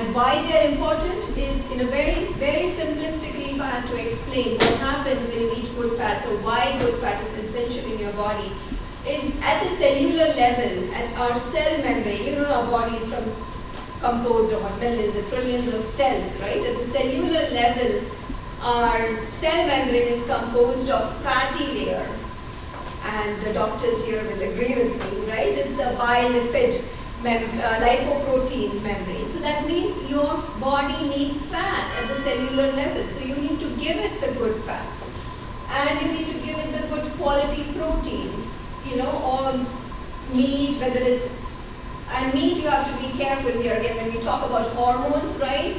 And why they're important is, in a very, very simplistically, if I have to explain what happens when you eat good fats or why good fat is essential in your body, is at a cellular level, at our cell membrane. Our body is composed of millions and trillions of cells, right? At the cellular level, our cell membrane is composed of fatty layer, and the doctors here will agree with me, right? It's a bilipid lipoprotein membrane. So that means your body needs fat at the cellular level. So you need to give it the good fats, and you need to give it the good quality proteins, or meat, whether it's, and meat you have to be careful here again when we talk about hormones, right?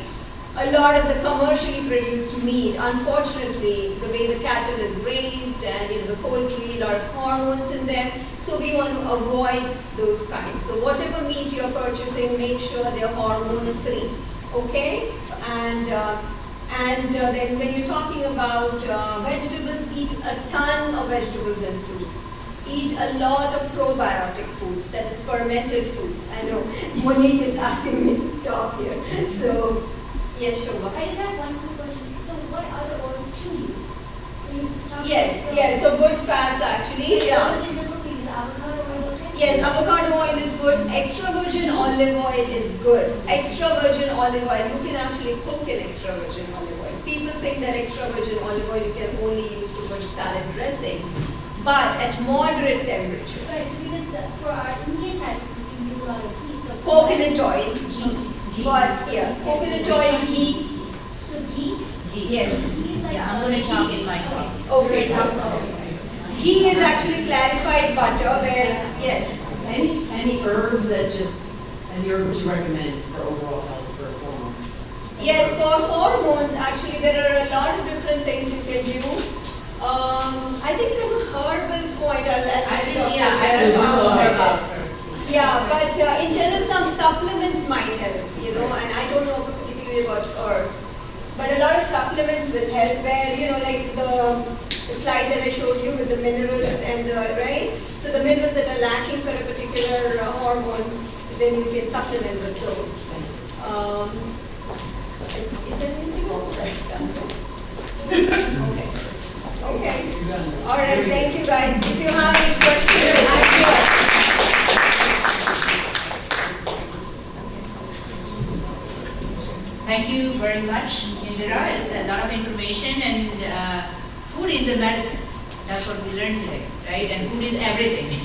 A lot of the commercially produced meat, unfortunately, the way the cattle is raised and the poultry, a lot of hormones in them. So we want to avoid those kinds. So whatever meat you're purchasing, make sure they're hormone free, okay? And then when you're talking about vegetables, eat a ton of vegetables and fruits. Eat a lot of probiotic foods, that is fermented foods. I know Monique is asking me to stop here. So, yes, sure. I just have one quick question. So what are the oils to use? So you Yes, so good fats actually. Yeah. What is in the cooking? Is avocado oil okay? Yes, avocado oil is good. Extra virgin olive oil is good. Extra virgin olive oil, you can actually cook in extra virgin olive oil. People think that extra virgin olive oil you can only use to put salad dressings, but at moderate temperature. Right, so because for our Indian type, we can use a lot of heat. So Coconut oil, ghee. But yeah, coconut oil, ghee. So ghee? Yes. Ghee is like I'm going to talk in my talk. Okay. Ghee is actually clarified butter where, yes. Any herbs that any herbs you recommend for overall health for hormones? Yes, for hormones, actually, there are a lot of different things you can do. I think from a herbal point, I will talk about first. Yeah, but in general, some supplements might help, and I don't know particularly about herbs. But a lot of supplements will help where, like the slide that I showed you with the minerals and right? So the minerals that are lacking for a particular hormone, then you can supplement with those. Is there anything else that's done? Okay. All right, thank you guys. If you have any questions, I'm here. Thank you very much, Indira. It's a lot of information, and food is the medicine. That's what we learned today, right? And food is everything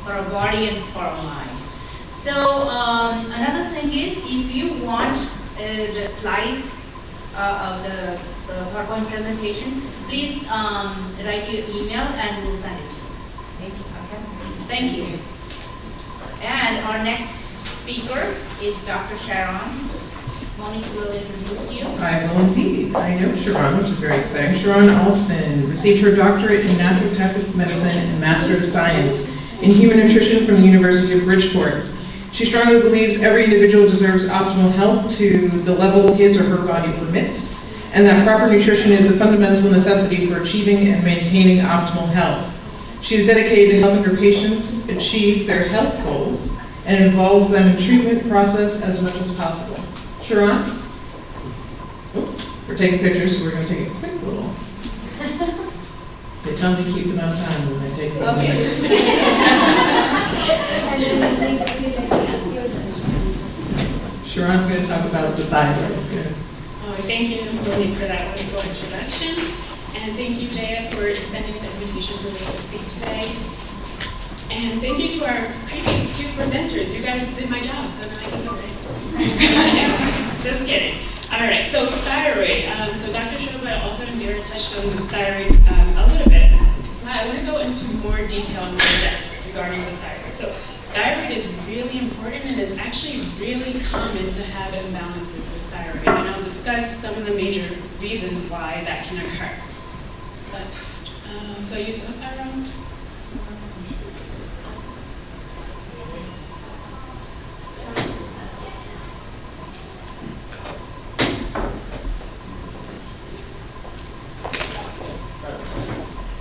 for our body and for our mind. So another thing is, if you want the slides of the PowerPoint presentation, please write your email and we'll send it to you. Thank you. Okay. Thank you. And our next speaker is Dr. Sharon. Monique will introduce you. I will indeed. I know Sharon, which is very exciting. Sharon Alston received her doctorate in naturopathic medicine and Master of Science in Human Nutrition from the University of Bridgeport. She strongly believes every individual deserves optimal health to the level his or her body permits, and that proper nutrition is a fundamental necessity for achieving and maintaining optimal health. She is dedicated to helping her patients achieve their health goals and involves them in treatment process as much as possible. Sharon? We're taking pictures, so we're going to take a quick little. They tell me to keep them on time when they take photos. Sharon's going to talk about the thyroid. Good. Thank you, Monique, for that wonderful introduction. And thank you, Jaya, for extending the invitation for me to speak today. And thank you to our previous two presenters. You guys did my job, so now I can go right. Just kidding. All right, so thyroid. So Dr. Shobha, also Indira touched on the thyroid a little bit. I want to go into more detail and more depth regarding the thyroid. So thyroid is really important, and it's actually really common to have imbalances with thyroid. And I'll discuss some of the major reasons why that can occur. But, so you saw thyroid?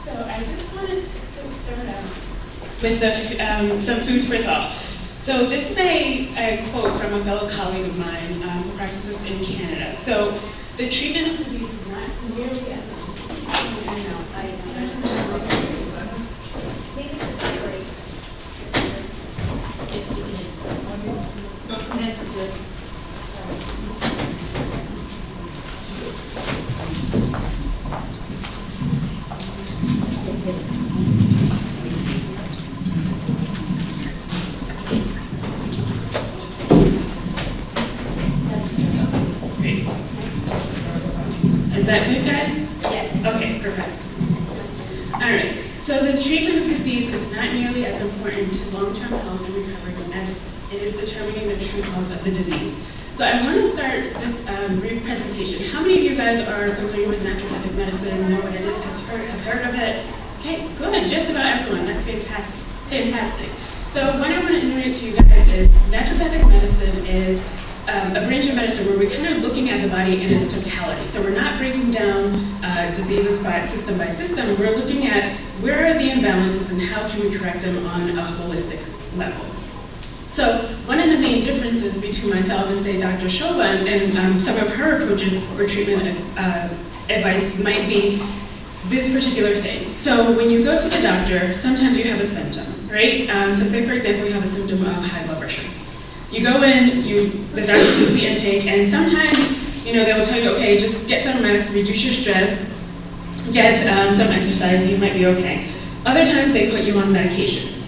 So I just wanted to start out with some food for thought. So this is a quote from a fellow colleague of mine who practices in Canada. So the treatment of disease is not nearly as Is that good, guys? Yes. Okay, perfect. All right, so the treatment of disease is not nearly as important to long-term health and recovery as it is determining the true cause of the disease. So I want to start this brief presentation. How many of you guys are familiar with naturopathic medicine, know what it is, have heard of it? Okay, good, just about everyone, that's fantastic. Fantastic. So what I want to introduce to you guys is naturopathic medicine is a branch of medicine where we're kind of looking at the body in its totality. So we're not breaking down diseases by system, we're looking at where are the imbalances and how can we correct them on a holistic level. So one of the main differences between myself and say Dr. Shoba and some of her approaches or treatment advice might be this particular thing. So when you go to the doctor, sometimes you have a symptom, right? So say for example, you have a symptom of high blood pressure. You go in, the doctor takes the intake, and sometimes, they will tell you, okay, just get some rest, reduce your stress, get some exercise, you might be okay. Other times they put you on medication.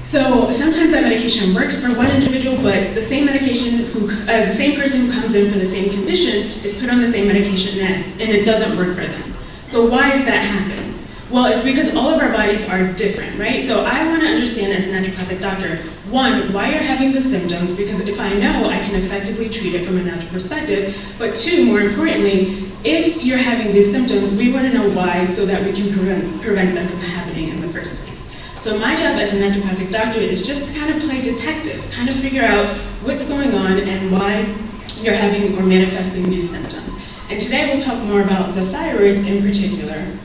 So sometimes that medication works for one individual, but the same medication, the same person who comes in for the same condition is put on the same medication and it doesn't work for them. So why does that happen? Well, it's because all of our bodies are different, right? So I want to understand as a naturopathic doctor, one, why you're having the symptoms, because if I know, I can effectively treat it from a natural perspective. But two, more importantly, if you're having these symptoms, we want to know why so that we can prevent them from happening in the first place. So my job as a naturopathic doctor is just to kind of play detective, kind of figure out what's going on and why you're having or manifesting these symptoms. And today we'll talk more about the thyroid in particular.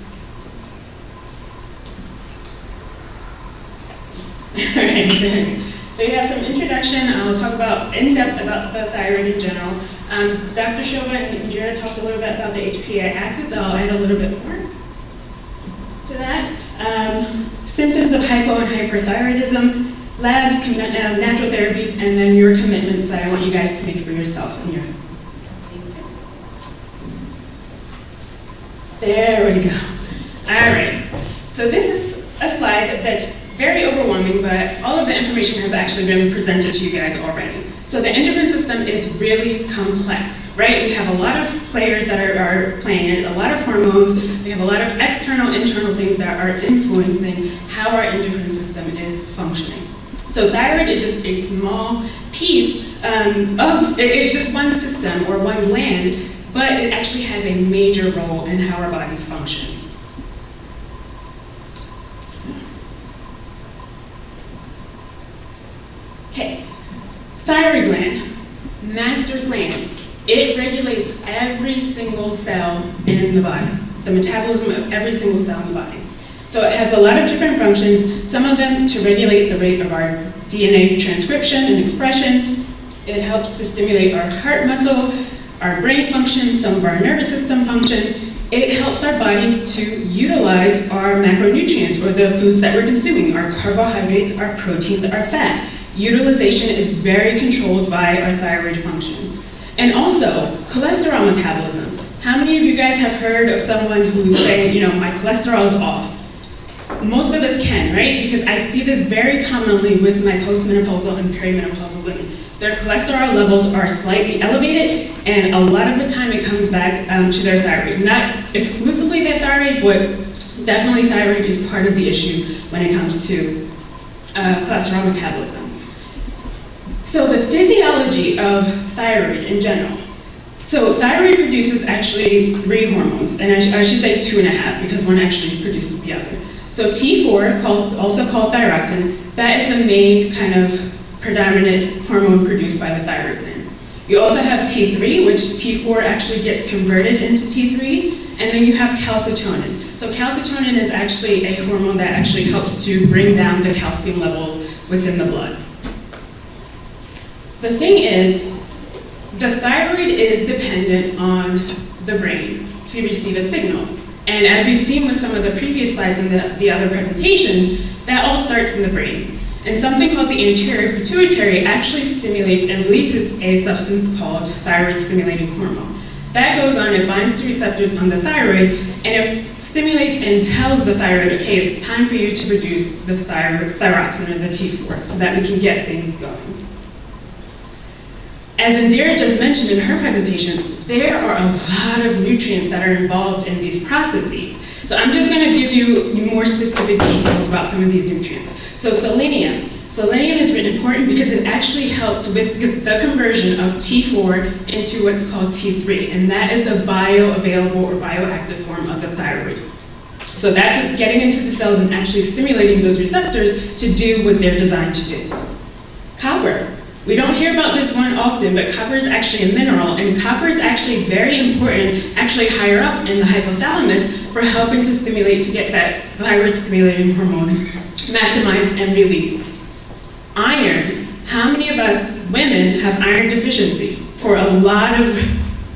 All right. So you have some introduction. I'll talk about in-depth about the thyroid in general. Dr. Shoba and Jaya talked a little bit about the HPA axis. I'll add a little bit more to that. Symptoms of hypo and hyperthyroidism, labs, natural therapies, and then your commitments that I want you guys to make for yourself. There we go. All right. So this is a slide that's very overwhelming, but all of the information has actually been presented to you guys already. So the endocrine system is really complex, right? We have a lot of players that are playing it, a lot of hormones, we have a lot of external, internal things that are influencing how our endocrine system is functioning. So thyroid is just a small piece it's just one system or one gland, but it actually has a major role in how our bodies function. Okay, thyroid gland, master gland. It regulates every single cell in the body, the metabolism of every single cell in the body. So it has a lot of different functions, some of them to regulate the rate of our DNA transcription and expression. It helps to stimulate our heart muscle, our brain function, some of our nervous system function. It helps our bodies to utilize our macronutrients, or the foods that we're consuming, our carbohydrates, our proteins, our fat. Utilization is very controlled by our thyroid function. And also, cholesterol metabolism. How many of you guys have heard of someone who's saying, my cholesterol is off? Most of us can, right? Because I see this very commonly with my postmenopausal and perimenopausal women. Their cholesterol levels are slightly elevated, and a lot of the time it comes back to their thyroid. Not exclusively their thyroid, but definitely thyroid is part of the issue when it comes to cholesterol metabolism. So the physiology of thyroid in general. So thyroid produces actually 3 hormones, and I should say 2.5 because one actually produces the other. So T4, also called thyroxine, that is the main kind of predominant hormone produced by the thyroid gland. You also have T3, which T4 actually gets converted into T3, and then you have calcitonin. So calcitonin is actually a hormone that actually helps to bring down the calcium levels within the blood. The thing is, the thyroid is dependent on the brain to receive a signal. And as we've seen with some of the previous slides in the other presentations, that all starts in the brain. And something called the anterior pituitary actually stimulates and releases a substance called thyroid stimulating hormone. That goes on, it binds to receptors on the thyroid, and it stimulates and tells the thyroid, okay, it's time for you to produce the thyroxine or the T4 so that we can get things going. As Indira just mentioned in her presentation, there are a lot of nutrients that are involved in these processes. So I'm just going to give you more specific details about some of these nutrients. So selenium. Selenium is really important because it actually helps with the conversion of T4 into what's called T3, and that is the bioavailable or bioactive form of the thyroid. So that's what's getting into the cells and actually stimulating those receptors to do what they're designed to do. Copper. We don't hear about this one often, but copper is actually a mineral, and copper is actually very important, actually higher up in the hypothalamus, for helping to stimulate, to get that thyroid stimulating hormone maximized and released. Iron. How many of us women have iron deficiency? For a lot of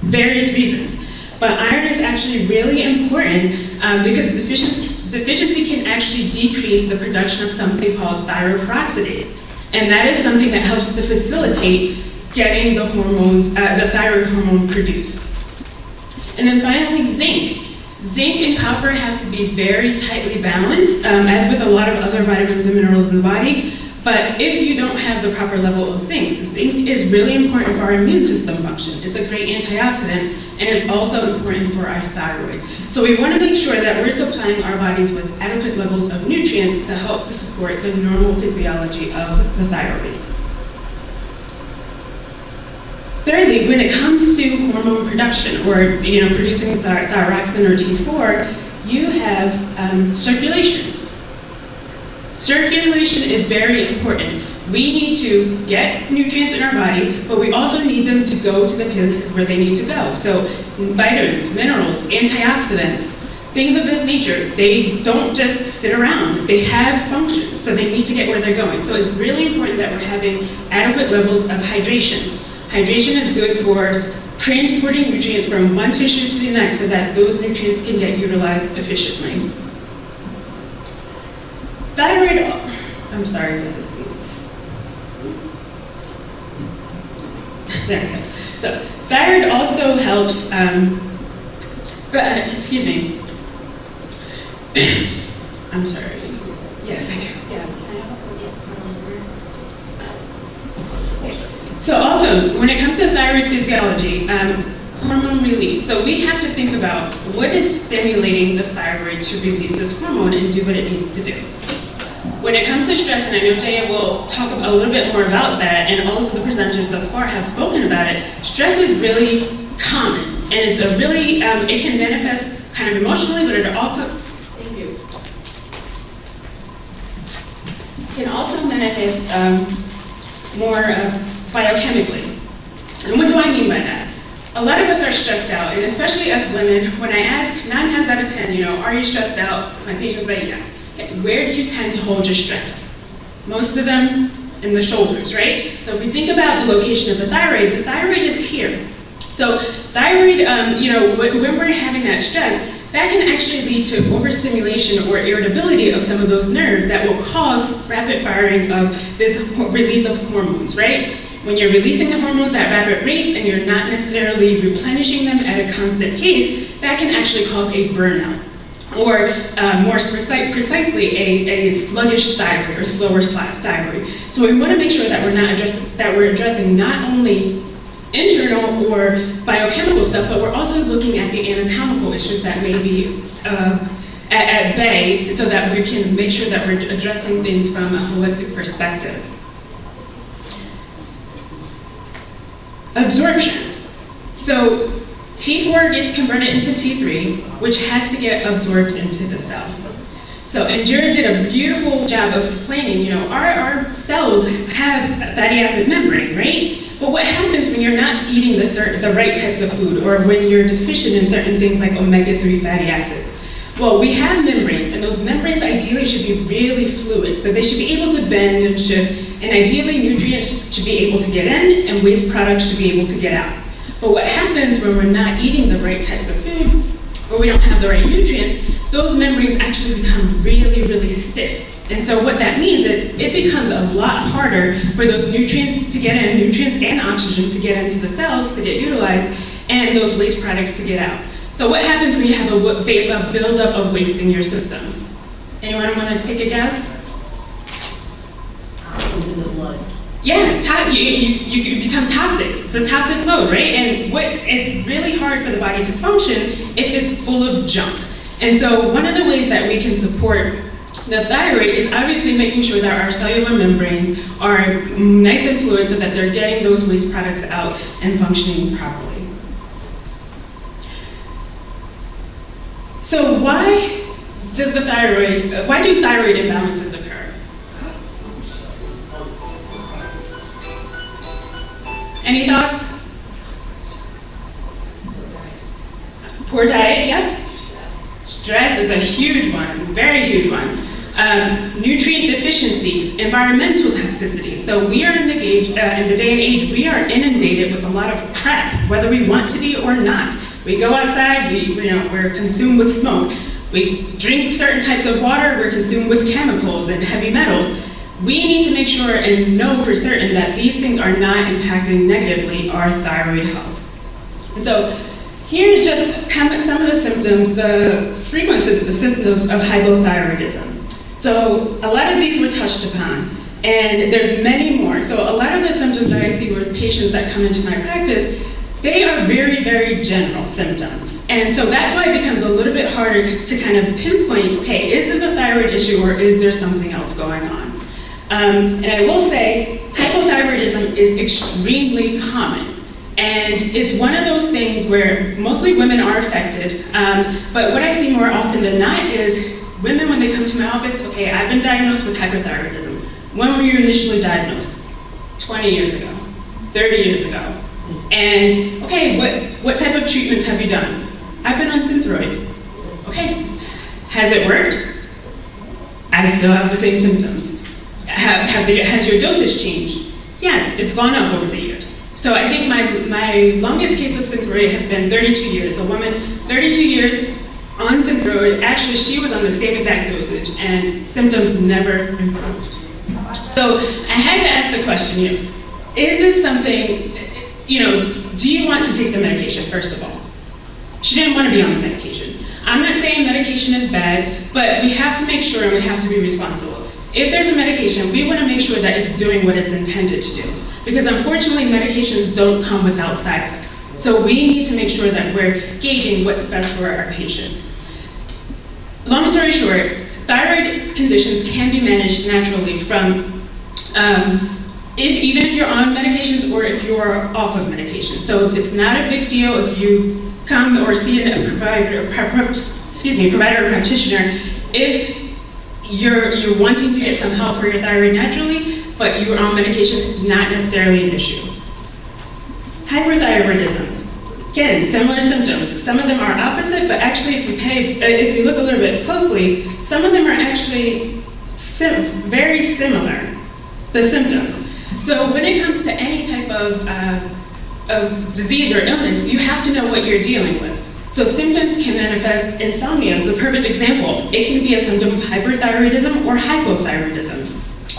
various reasons. But iron is actually really important because deficiency can actually decrease the production of something called thyroid peroxidase. And that is something that helps to facilitate getting the hormones, the thyroid hormone produced. And then finally, zinc. Zinc and copper have to be very tightly balanced, as with a lot of other vitamins and minerals in the body. But if you don't have the proper level of zinc is really important for our immune system function. It's a great antioxidant, and it's also important for our thyroid. So we want to make sure that we're supplying our bodies with adequate levels of nutrients to help to support the normal physiology of the thyroid. Thirdly, when it comes to hormone production, or producing thyroxine or T4, you have circulation. Circulation is very important. We need to get nutrients in our body, but we also need them to go to the places where they need to go. So vitamins, minerals, antioxidants, things of this nature, they don't just sit around. They have functions, so they need to get where they're going. So it's really important that we're having adequate levels of hydration. Hydration is good for transporting nutrients from one tissue to the next so that those nutrients can get utilized efficiently. Thyroid, I'm sorry for this piece. There we go. So thyroid also helps, excuse me. I'm sorry. Yes, I do. Yeah. So also, when it comes to thyroid physiology, hormone release. So we have to think about what is stimulating the thyroid to release this hormone and do what it needs to do. When it comes to stress, and I know Jaya will talk a little bit more about that, and all of the presenters thus far have spoken about it, stress is really common, and it's a really, it can manifest kind of emotionally, but it all comes, thank you. It can also manifest more biochemically. And what do I mean by that? A lot of us are stressed out, and especially as women, when I ask 9 times out of 10, are you stressed out? My patients say yes. Okay, where do you tend to hold your stress? Most of them in the shoulders, right? So if we think about the location of the thyroid is here. So thyroid, when we're having that stress, that can actually lead to overstimulation or irritability of some of those nerves that will cause rapid firing of this release of hormones, right? When you're releasing the hormones at rapid rates and you're not necessarily replenishing them at a constant pace, that can actually cause a burnout. Or more precisely, a sluggish thyroid or slower thyroid. So we want to make sure that we're addressing not only internal or biochemical stuff, but we're also looking at the anatomical issues that may be at bay, so that we can make sure that we're addressing things from a holistic perspective. Absorption. So T4 gets converted into T3, which has to get absorbed into the cell. So Indira did a beautiful job of explaining, our cells have fatty acid membrane, right? But what happens when you're not eating the right types of food, or when you're deficient in certain things like omega-3 fatty acids? Well, we have membranes, and those membranes ideally should be really fluid, so they should be able to bend and shift and ideally nutrients should be able to get in and waste products should be able to get out. But what happens when we're not eating the right types of food, or we don't have the right nutrients, those membranes actually become really, really stiff. And so what that means is it becomes a lot harder for those nutrients to get in, nutrients and oxygen to get into the cells to get utilized, and those waste products to get out. So what happens when you have a buildup of waste in your system? Anyone want to take a guess? This is a blood. Yeah, you become toxic. It's a toxic load, right? And it's really hard for the body to function if it's full of junk. And so one of the ways that we can support the thyroid is obviously making sure that our cellular membranes are nice and fluid so that they're getting those waste products out and functioning properly. So why do thyroid imbalances occur? Any thoughts? Poor diet, yep. Stress is a huge one, very huge one. Nutrient deficiencies, environmental toxicity. So we are in the day and age, we are inundated with a lot of crap, whether we want to be or not. We go outside, we're consumed with smoke. We drink certain types of water, we're consumed with chemicals and heavy metals. We need to make sure and know for certain that these things are not impacting negatively our thyroid health. And so here's just some of the symptoms, the frequencies, the symptoms of hypothyroidism. So a lot of these were touched upon, and there's many more. So a lot of the symptoms that I see with patients that come into my practice, they are very, very general symptoms. And so that's why it becomes a little bit harder to kind of pinpoint, okay, is this a thyroid issue or is there something else going on? And I will say, hypothyroidism is extremely common. And it's one of those things where mostly women are affected. But what I see more often than not is women, when they come to my office, okay, I've been diagnosed with hypothyroidism. When were you initially diagnosed? 20 years ago, 30 years ago. And okay, what type of treatments have you done? I've been on Synthroid. Okay, has it worked? I still have the same symptoms. Has your dosage changed? Yes, it's gone up over the years. So I think my longest case of Synthroid has been 32 years. A woman, 32 years on Synthroid, actually she was on the same exact dosage and symptoms never improved. So I had to ask the question, is this something, do you want to take the medication, first of all? She didn't want to be on the medication. I'm not saying medication is bad, but we have to make sure and we have to be responsible. If there's a medication, we want to make sure that it's doing what it's intended to do. Because unfortunately, medications don't come without side effects. So we need to make sure that we're gauging what's best for our patients. Long story short, thyroid conditions can be managed naturally from even if you're on medications or if you're off of medication. So it's not a big deal if you come or see a provider or practitioner if you're wanting to get some help for your thyroid naturally, but you're on medication, not necessarily an issue. Hyperthyroidism, again, similar symptoms. Some of them are opposite, but actually if you look a little bit closely, some of them are actually very similar, the symptoms. So when it comes to any type of disease or illness, you have to know what you're dealing with. So symptoms can manifest, insomnia, the perfect example. It can be a symptom of hyperthyroidism or hypothyroidism.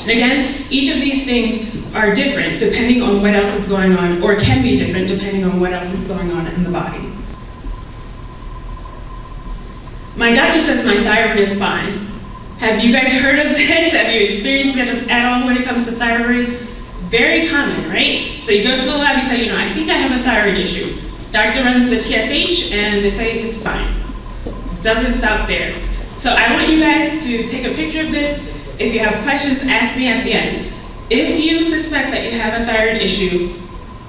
And again, each of these things are different depending on what else is going on, or can be different depending on what else is going on in the body. My doctor says my thyroid is fine. Have you guys heard of this? Have you experienced it at all when it comes to thyroid? Very common, right? So you go to the lab, you say, I think I have a thyroid issue. Doctor runs the TSH and they say it's fine. Doesn't stop there. So I want you guys to take a picture of this. If you have questions, ask me at the end. If you suspect that you have a thyroid issue,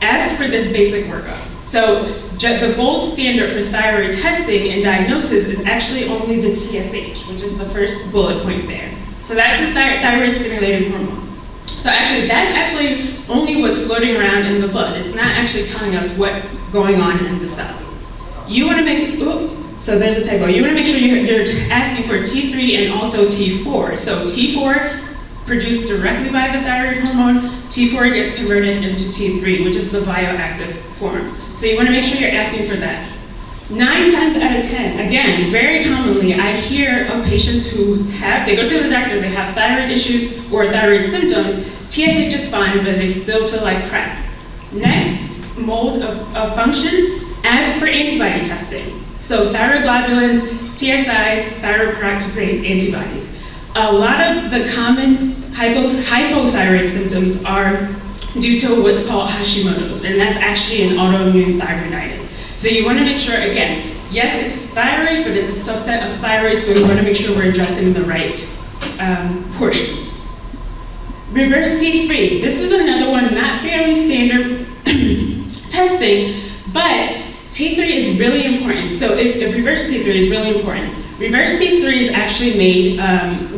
ask for this basic workup. So the gold standard for thyroid testing and diagnosis is actually only the TSH, which is the first bullet point there. So that's the thyroid stimulating hormone. So actually, that's actually only what's floating around in the blood. It's not actually telling us what's going on in the cell. You want to make, so there's a typo. You want to make sure you're asking for T3 and also T4. So T4 produced directly by the thyroid hormone. T4 gets converted into T3, which is the bioactive form. So you want to make sure you're asking for that. 9 times out of 10, again, very commonly, I hear of patients who they go to the doctor, they have thyroid issues or thyroid symptoms, TSH is fine, but they still feel like crap. Next mode of function, ask for antibody testing. So thyroid globulins, TSIs, thyroid peroxidase antibodies. A lot of the common hypothyroid symptoms are due to what's called Hashimoto's, and that's actually an autoimmune thyroiditis. So you want to make sure, again, yes, it's thyroid, but it's a subset of thyroid, so we want to make sure we're addressing the right portion. Reverse T3. This is another one, not fairly standard testing, but T3 is really important. So if reverse T3 is really important. Reverse T3 is actually made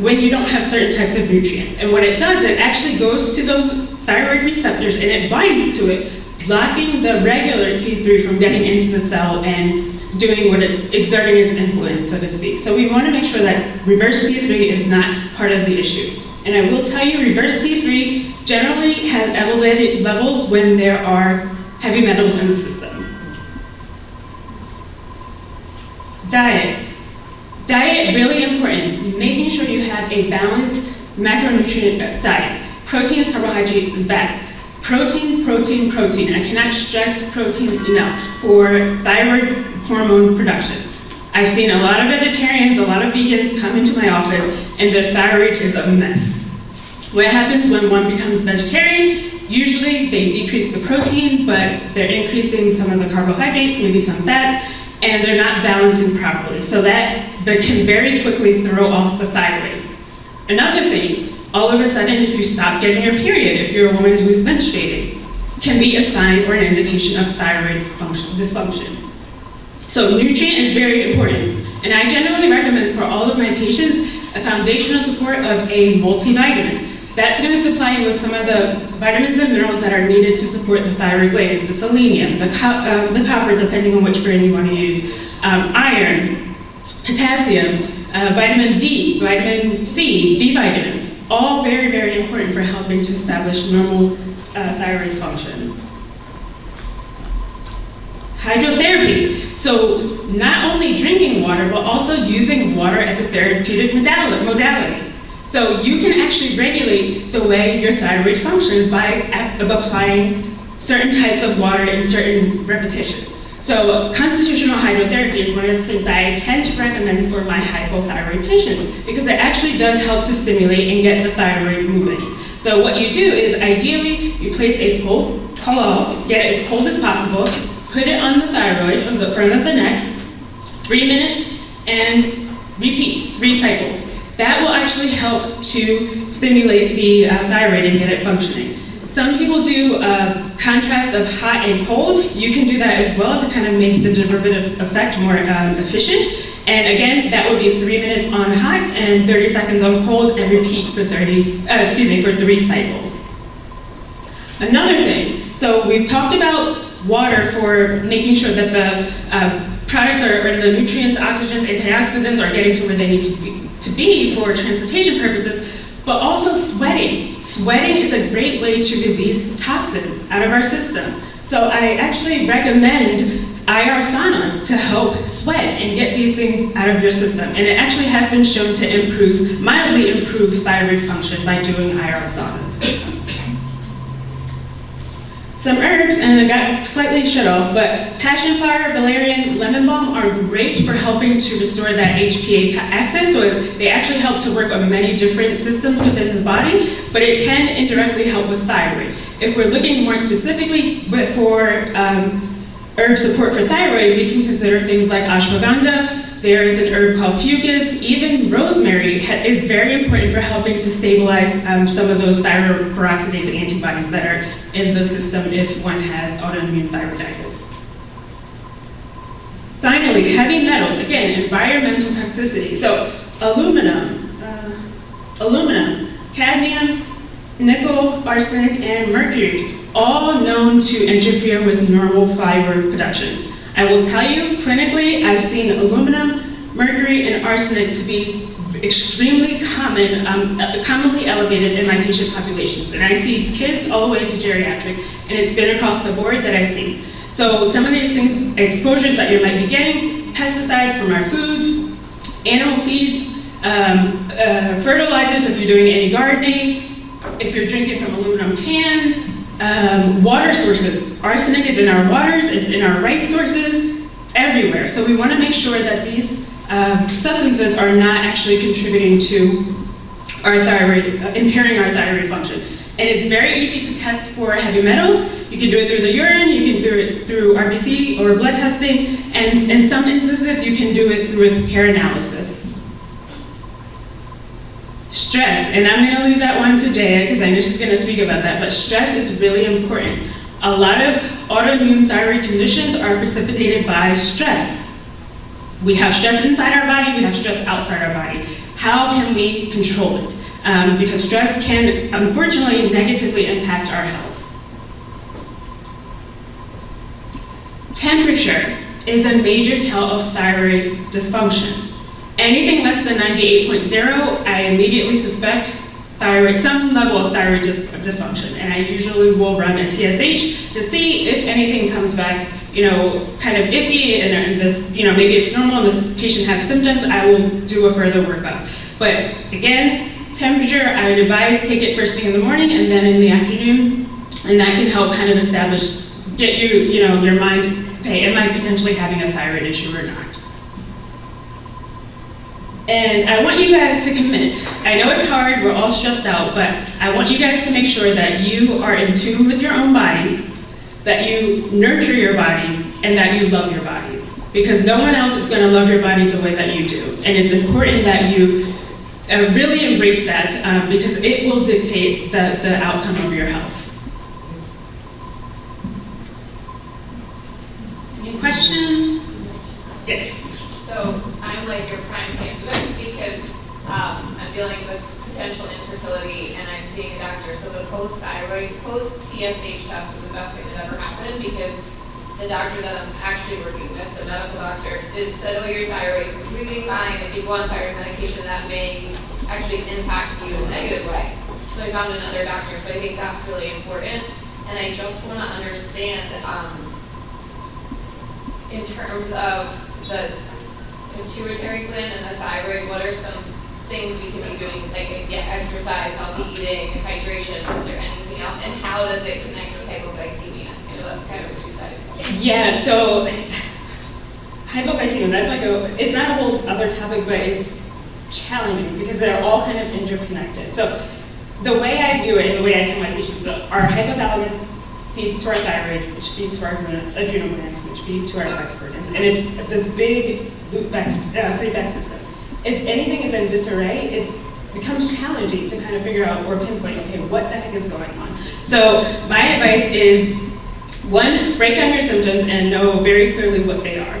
when you don't have certain types of nutrients. And what it does, it actually goes to those thyroid receptors and it binds to it, blocking the regular T3 from getting into the cell and doing what it's exerting its influence, so to speak. So we want to make sure that reverse T3 is not part of the issue. And I will tell you, reverse T3 generally has elevated levels when there are heavy metals in the system. Diet. Diet, really important. Making sure you have a balanced macronutrient diet. Proteins, carbohydrates, and fats. Protein, protein, protein. I cannot stress proteins enough for thyroid hormone production. I've seen a lot of vegetarians, a lot of vegans come into my office, and their thyroid is a mess. What happens when one becomes vegetarian? Usually they decrease the protein, but they're increasing some of the carbohydrates, maybe some fats, and they're not balancing properly. So that can very quickly throw off the thyroid. Another thing, all of a sudden, if you stop getting your period, if you're a woman who's menstruating, can be a sign or an indication of thyroid dysfunction. So nutrient is very important. And I generally recommend for all of my patients a foundational support of a multivitamin. That's going to supply you with some of the vitamins and minerals that are needed to support the thyroid gland, the selenium, the copper, depending on which brand you want to use, iron, potassium, vitamin D, vitamin C, B vitamins, all very, very important for helping to establish normal thyroid function. Hydrotherapy. So not only drinking water, but also using water as a therapeutic modality. So you can actually regulate the way your thyroid functions by applying certain types of water in certain repetitions. So constitutional hydrotherapy is one of the things that I tend to recommend for my hypothyroid patients because it actually does help to stimulate and get the thyroid moving. So what you do is ideally you place a cold cloth, get it as cold as possible, put it on the thyroid, on the front of the neck, 3 minutes, and repeat, 3 cycles. That will actually help to stimulate the thyroid and get it functioning. Some people do a contrast of hot and cold. You can do that as well to kind of make the derivative effect more efficient. And again, that would be 3 minutes on hot and 30 seconds on cold and repeat for 3 cycles. Another thing, so we've talked about water for making sure that the products or the nutrients, oxygen, antioxidants are getting to where they need to be for transportation purposes, but also sweating. Sweating is a great way to release toxins out of our system. So I actually recommend IR saunas to help sweat and get these things out of your system. And it actually has been shown to mildly improve thyroid function by doing IR saunas. Some herbs, and I got slightly shut off, but passion flower, valerian, lemon balm are great for helping to restore that HPA axis. So they actually help to work on many different systems within the body, but it can indirectly help with thyroid. If we're looking more specifically for herb support for thyroid, we can consider things like ashwagandha. There is an herb called fucus. Even rosemary is very important for helping to stabilize some of those thyroid peroxidase antibodies that are in the system if one has autoimmune thyroiditis. Finally, heavy metals. Again, environmental toxicity. So aluminum, cadmium, nickel, arsenic, and mercury, all known to interfere with normal thyroid production. I will tell you, clinically, I've seen aluminum, mercury, and arsenic to be extremely commonly elevated in my patient populations. And I see kids all the way to geriatric, and it's been across the board that I see. So some of these things, exposures that you might be getting, pesticides from our foods, animal feeds, fertilizers if you're doing any gardening, if you're drinking from aluminum cans, water sources. Arsenic is in our waters, it's in our rice sources, it's everywhere. So we want to make sure that these substances are not actually contributing to our thyroid, impairing our thyroid function. And it's very easy to test for heavy metals. You can do it through the urine, you can do it through RBC or blood testing, and in some instances you can do it through hair analysis. Stress, and I'm going to leave that one to Jaya because I know she's going to speak about that, but stress is really important. A lot of autoimmune thyroid conditions are precipitated by stress. We have stress inside our body, we have stress outside our body. How can we control it? Because stress can, unfortunately, negatively impact our health. Temperature is a major tell of thyroid dysfunction. Anything less than 98.0, I immediately suspect some level of thyroid dysfunction, and I usually will run a TSH to see if anything comes back, kind of iffy, and this, maybe it's normal and this patient has symptoms, I will do a further workup. But again, temperature, I would advise take it first thing in the morning and then in the afternoon, and that can help kind of get you, your mind, okay, am I potentially having a thyroid issue or not? And I want you guys to commit. I know it's hard, we're all stressed out, but I want you guys to make sure that you are in tune with your own bodies, that you nurture your bodies, and that you love your bodies. Because no one else is going to love your body the way that you do. And it's important that you really embrace that because it will dictate the outcome of your health. Any questions? Yes. So I'm like your prime candidate because I'm dealing with potential infertility and I'm seeing a doctor. So the post-thyroid, post-TSH test was the best thing that ever happened because the doctor that I'm actually working with, the medical doctor, said, oh, your thyroid is completely fine. If you go on thyroid medication, that may actually impact you in a negative way. So I found another doctor. So I think that's really important. And I just want to understand in terms of the pituitary gland and the thyroid, what are some things we can be doing, like exercise, healthy eating, hydration? Is there anything else? And how does it connect with hypoglycemia? That's kind of a two-sided question. Yeah, so hypoglycemia, that's it's not a whole other topic, but it's challenging because they're all kind of interconnected. So the way I view it and the way I tell my patients, our hypothalamus feeds to our thyroid, which feeds to our adrenal glands, which feed to our sex organs. And it's this big feedback system. If anything is in disarray, it becomes challenging to kind of figure out or pinpoint, okay, what the heck is going on? So my advice is, one, break down your symptoms and know very clearly what they are.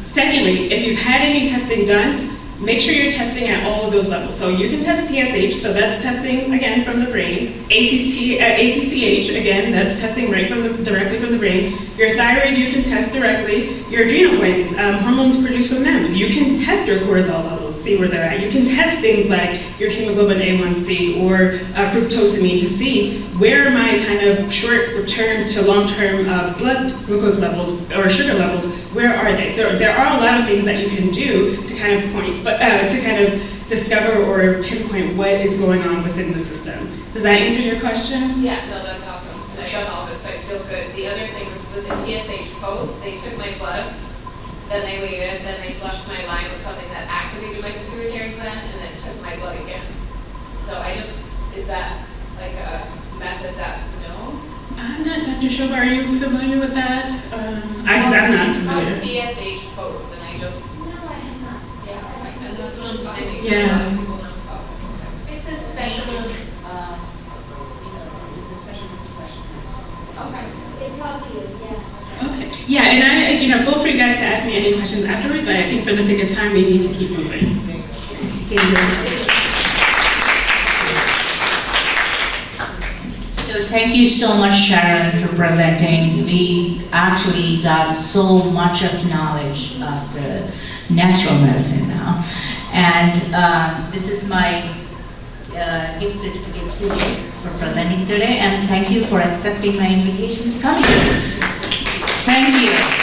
Secondly, if you've had any testing done, make sure you're testing at all of those levels. So you can test TSH, so that's testing, again, from the brain. ATCH, again, that's testing directly from the brain. Your thyroid, you can test directly. Your adrenal glands, hormones produced from them. You can test your cortisol levels, see where they're at. You can test things like your hemoglobin A1C or fructosamine to see where are my kind of short-term to long-term blood glucose levels or sugar levels, where are they? So there are a lot of things that you can do to kind of to kind of discover or pinpoint what is going on within the system. Does that answer your question? Yeah, no, that's awesome. And I've done all of it, so I feel good. The other thing was with the TSH post, they took my blood, then they waited, then they flushed my line with something that activated my pituitary gland, and then took my blood again. So is that like a method that's known? I'm not Dr. Shoba, are you familiar with that? I'm not familiar. It's called TSH post, and I just, No, I have not. yeah, and that's what I'm finding. Yeah. A lot of people know about it. It's a special, it's a special discussion. Okay. It's obvious, yeah. Okay. Yeah, and feel free guys to ask me any questions afterward, but I think for the sake of time, we need to keep moving. Thank you. So thank you so much, Sharon, for presenting. We actually got so much of knowledge of the natural medicine now. And this is my gift certificate to you for presenting today, and thank you for accepting my invitation to come here. Thank you.